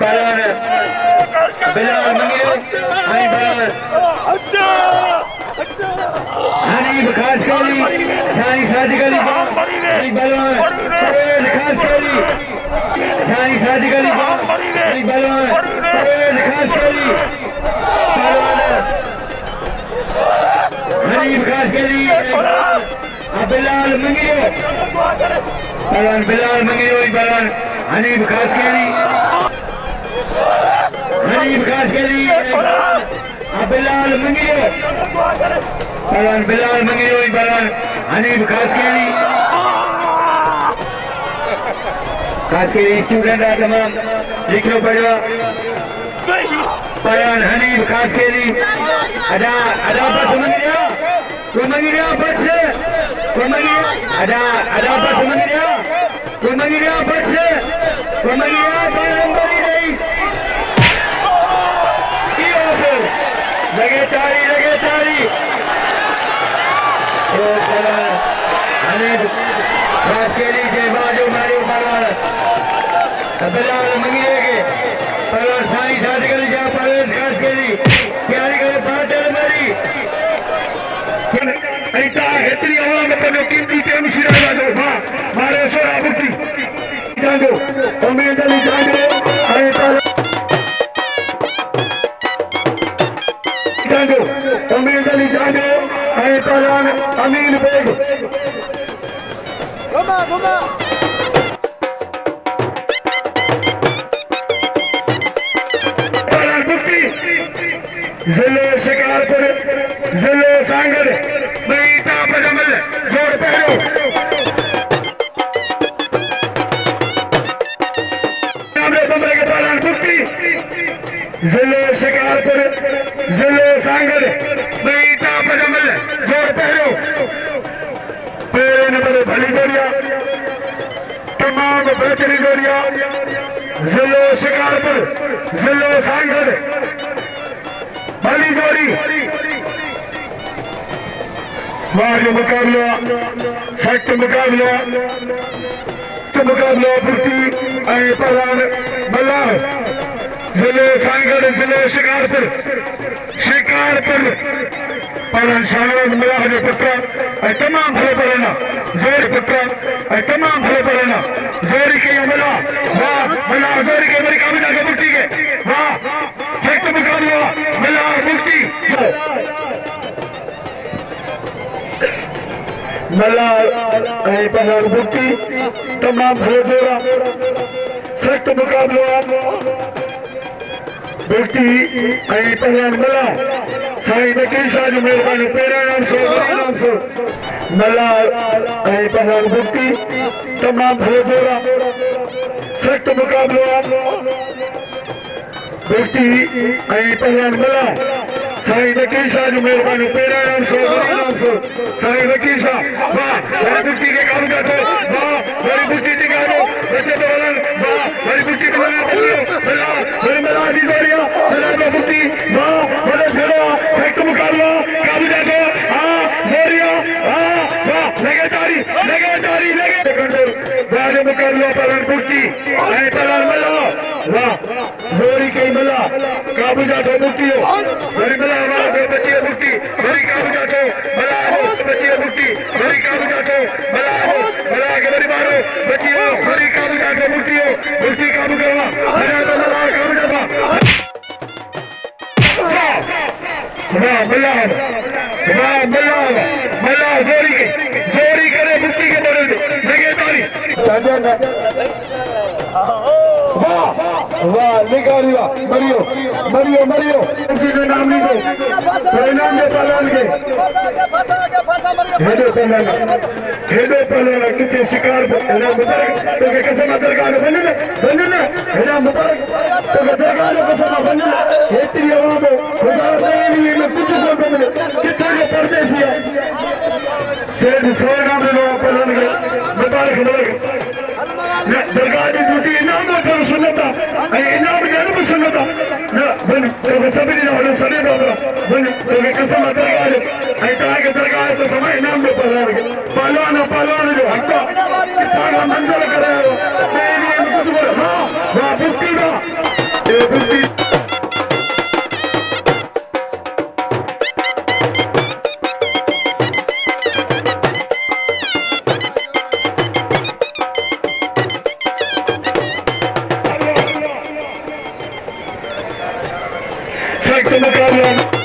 पहलवान बिलाल मंगियो आई पहलवान हनीफ खास कली सानी साजिकली आई पहलवान परवेज खास कली सानी साजिकली आई पहलवान परवेज खास कली पहलवान हनीफ खास कली बिलाल मंगियो पहलवान बिलाल मंगियो पहलवान हनीफ खास कली बिलाल मंगियो पहलवान बिलाल मंगियो पहलवान हनीफ खास कली स्टूडेंट है तमाम लिखो पढ़ो पहलवान हनीफ खास कली अदा अदा बस मंगी रहा बस अदा बस मंगी रहा बस लगे तारी हनीफ खास कली जय बाजू मारो पहलवान बिलाल मंगिए के पहलवान साई साजिकली जा परवेज खास कली तैयारी करे बाटल मारी ऐता हेतरी आवाम पे कीमती टाइम शिरा दो हां मारे सोरा बुकी जांगो उम्मीद अली जांगो ऐता उम्मीद अली जांगो ऐ पहलवान अमीन बेग घुमा पहलवान बुकी जिले शिकारपुर जिले सांगड़ बेटा पजमल जोड़ पहलो बम्बई के पहलवान बुकी जिले शिकारपुर जिले सांगड़ बेटा पजमल जोड़ पहलो पहले नंबर भली गोरिया तमाम बेहतरीन गोरिया जिले शिकारपुर जिले सांगड़ भली गोरी वाह मुकाबला सख्त मुकाबला बुटी पहलवान मल्लाह जिले सांगड़ जिले शिकारपुर पहलवान शाहनवाज मल्लाह जो पुत्र तमाम भले पड़ना जोर पुत्र तमाम भले पड़ना जोरी के मल्लाह वाह मल्लाह जोरी के मेरी काबिजा के बुटी के वाह सख्त मुकाबला मल्लाह बुटी मल्लाह पहलवान बुटी तमाम भले जोरा सख्त मुकाबला बुटी पहलवान मल्लाह साईं वकील साहब जो मेहरबानी पेरा नाम सो मल्लाह पहलवान बुटी तमाम भले जोरा सख्त मुकाबला बुटी पहलवान मल्लाह साईं वकील साहब जो मेहरबानी पेरा नाम सो साईं वकील साहब वाह मेरी बुटी के काम का तो वाह मेरी बुटी दिखा दो बच्चे तो बोलन वाह मेरी बुटी को मल्लाह मेरी मल्लाह दी गोरिया सलाम बुटी वाह बोले चलो सख्त मुकाबला काबिजा दो हां गोरिया हां वाह लगे तारी कंट्रोल वाह मुकाबला पहलवान बुटी पहलवान मल्लाह वाह जोरी के मल्लाह काबिजा दो बुटी हो मेरी मल्लाह वाला दो बच्चे बुटी मेरी काबिजा दो मल्लाह बच्चे बुटी मेरी काबिजा दो मल्लाह के मेरी मारो बच्चे मेरी काबिजा दो बुटी हो बुटी काबू करवा मेरा तो मल्लाह काबिजा दो वाह मल्लाह जोरी करे बुटी के बड़े लगे तारी वाह निकाली वाह मरियो उनकी कोई नाम नहीं दे कोई नाम दे पहलवान के हेदो पहलवान कितने शिकार तो के कसम दरगाह में बनना हेरा मुबारक तो के दरगाह में कसम बनना हेतरी आवाम खुदा नहीं मैं कुछ को बनने कितना के परदेसी है सेठ सोए नाम दे पहलवान के मुबारक दरगाह की ड्यूटी इनाम कर सुनता इनाम जरूर सुनता बन तो सभी ने वाले सभी बाबा बन तो के कसम दरगाह है के दरगाह तो समय इनाम में पहलवान जो हक्का किसान मंजूर करे हां वाह बुट्टी मुकाबला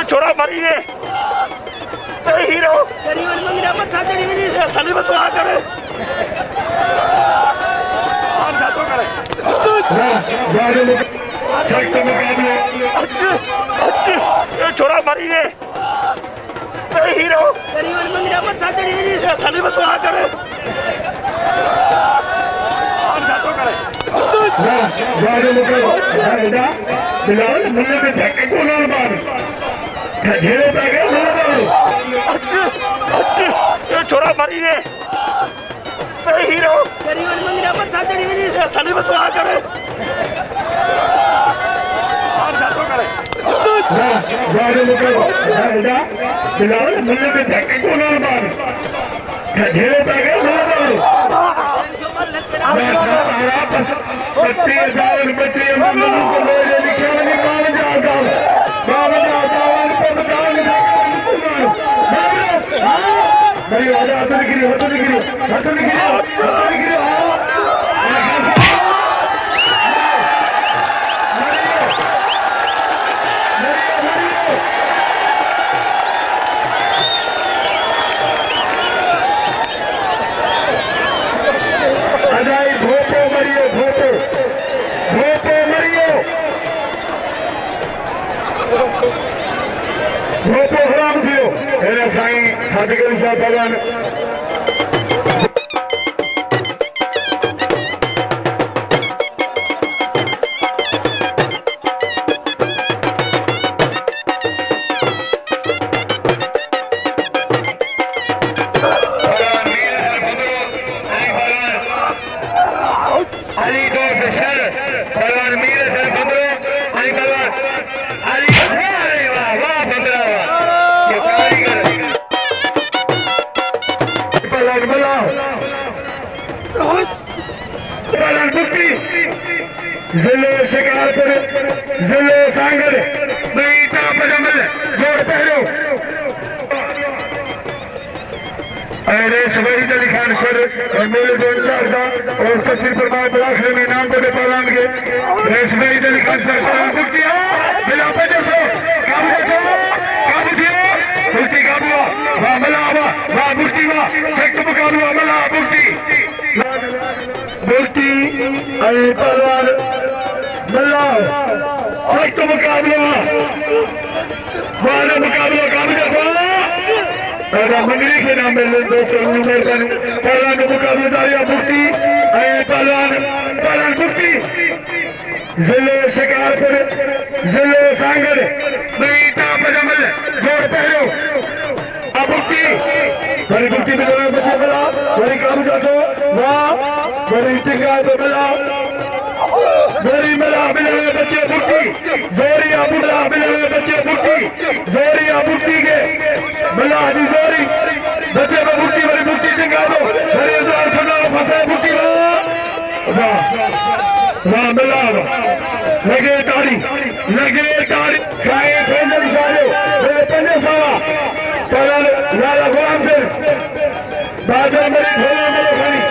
छोड़ा मरी है हीरो सलीम तो आ करे सख्त मुकाबला छोरा मारी ने हीरो करीबन मंदिरा पर चढ़ी हुई है सली में तो आ करे बिलाल मुझे से धक्के को ना मार झेले पे गए छोरा मारी ने हीरो करीबन मंदिरा पर चढ़ी हुई है सली में तो आ करे बिलाल मुझे से धक्के को ना मार झेले पे गए हराम थियो साईं सादिक अली शाह भगवान जिले शिकारपुर जिले सांगड़ बेटा पजमल जोड़ पहरो रेस वहीद अली खान सर मेरे दो इंचार्ज था और उसका सिर पर मार बलाखरे में नाम बोले पहलान के रेस वहीद अली खान सर बुक्ति बिला पजसो काबू थियो बुक्ति काबू वाह मला वाह बुक्ति वाह सख्त मुकाबला मला बुक्ति बुक्ति अली पहलवान सख्त मुकाबला वाला मुकाबला कामयाब हुआ मंगली के नाम में दोस्तों मेहरबानी पहलवान मुकाबला दारिया मुक्ति पहलवान मुक्ति जिले शिकारपुर जिले सांगड़ बेटा पजमल जोड़ पहरो मुक्ति बड़ी मुक्ति में बच्चे मिला बड़ी कामयाब हो वाह बड़ी टिंगा पे मिला जोरी मिला मिले बच्चे मुक्ति जोरी अबुला मिले बच्चे मुक्ति जोरी अबुक्ति के मिला जी जोरी बच्चे में मुक्ति बड़ी मुक्ति चिंगा दो बड़े द्वार खुला फंसा मुक्ति वाह वाह मिला लगे तारी साए फेंजर शालो मेरे पंजे सावा पहला लाला गुलाम सिंह बादल मेरी भोला मेरे खड़ी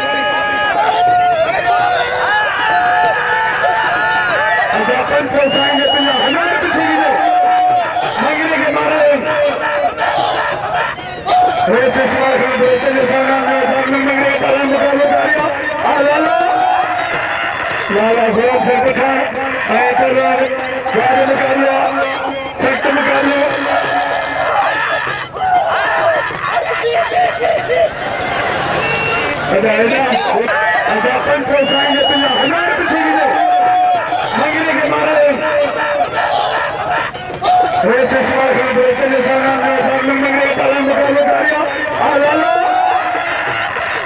मंगली के मारे लाला गुलाम सिंह कथा मुकाबला सख्त मुकाबला मंगली के मारे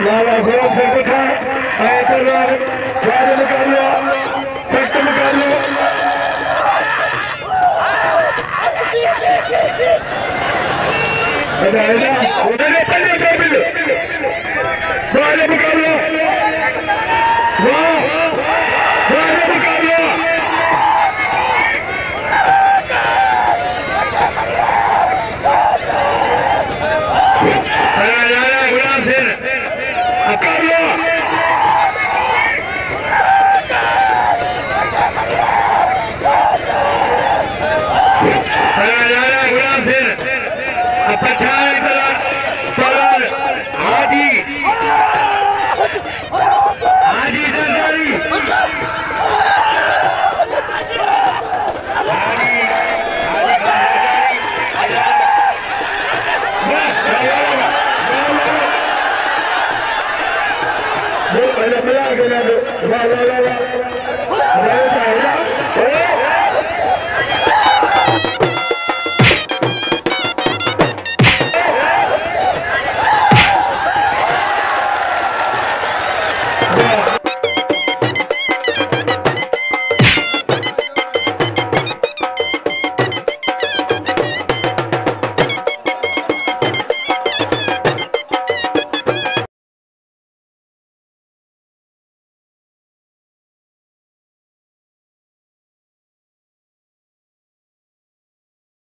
लाला गुलाम सिंह कथा मुकाबला सख्त मुकाबला मुकाबला मिला के वाह वाह वाह वाह